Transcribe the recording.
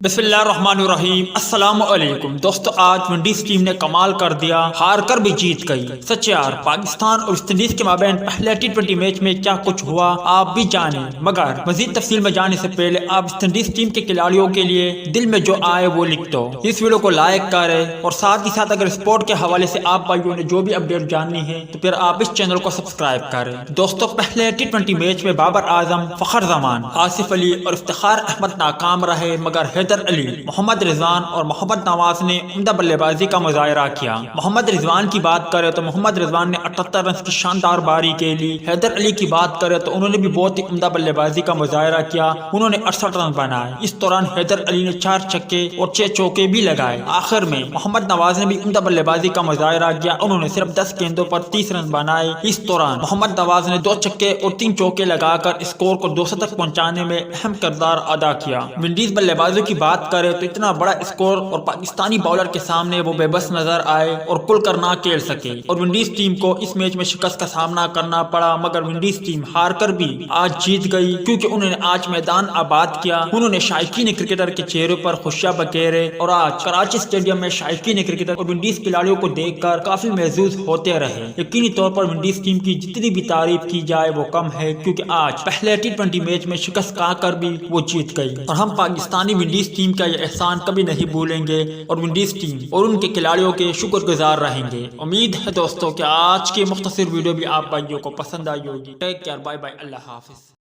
بسم اللہ الرحمن الرحیم۔ السلام علیکم دوستو، آج انڈیز ٹیم نے کمال کر دیا، ہار کر بھی جیت گئی۔ سچ یار، پاکستان اور ویسٹ انڈیز کے مابین پہلے ٹی20 میچ میں کیا کچھ ہوا آپ بھی جانیں، مگر مزید تفصیل میں جانے سے پہلے آپ ویسٹ انڈیز ٹیم کے کھلاڑیوں کے لیے دل میں جو آئے وہ لکھ دو۔ اس ویڈیو کو لائک کریں اور ساتھ ہی ساتھ اگر اسپورٹ کے حوالے سے آپ بھائیوں نے جو بھی اپڈیٹ جاننی ہے تو پھر آپ اس چینل کو سبسکرائب کریں۔ دوستو، پہلے ٹی20 میچ میں بابر اعظم، فخر زمان، آصف علی اور افتخار احمد ناکام رہے، مگر حیدر علی، محمد رضوان اور محمد نواز نے عمدہ بلے بازی کا مظاہرہ کیا۔ محمد رضوان کی بات کرے تو محمد رضوان نے 78 رنز کی شاندار باری کے لی۔ حیدر علی کی بات کرے تو انہوں نے بھی بہت ہی عمدہ بلے بازی کا مظاہرہ کیا، انہوں نے 68 رن بنائے۔ اس دوران حیدر علی نے 4 چھکے اور 6 چوکے بھی لگائے۔ آخر میں محمد نواز نے بھی عمدہ بلے بازی کا مظاہرہ کیا، انہوں نے صرف 10 گیندوں پر 30 رن بنائے۔ اس دوران محمد نواز نے 2 چھکے اور 3 چوکے لگا کر اسکور کو 200 تک پہنچانے میں اہم کردار ادا کیا۔ ونڈیز بلے بازوں کی بات کرے تو اتنا بڑا اسکور اور پاکستانی باؤلر کے سامنے وہ بے بس نظر آئے اور کھل کر نہ کھیل سکے، اور ونڈیز ٹیم کو اس میچ میں شکست کا سامنا کرنا پڑا، مگر ونڈیز ٹیم ہار کر بھی آج جیت گئی، کیونکہ انہوں نے آج میدان آباد کیا۔ انہوں نے شائقین کرکٹر کے چہروں پر خوشیاں بکھیرے، اور آج کراچی اسٹیڈیم میں شائقین کرکٹر اور ونڈیز کھلاڑیوں کو دیکھ کر کافی محظوظ ہوتے رہے۔ یقینی طور پر ونڈیز ٹیم کی جتنی بھی تعریف کی جائے وہ کم ہے، کیونکہ آج پہلے ٹی20 میچ میں شکست کھا کر بھی وہ جیت گئی، اور ہم پاکستانی ونڈیز ٹیم کا یہ احسان کبھی نہیں بھولیں گے، اور ونڈیز ٹیم اور ان کے کھلاڑیوں کے شکر گزار رہیں گے۔ امید ہے دوستوں کہ آج کی مختصر ویڈیو بھی آپ بھائیوں کو پسند آئی ہوگی۔ ٹیک کیئر، بائے بائے، اللہ حافظ۔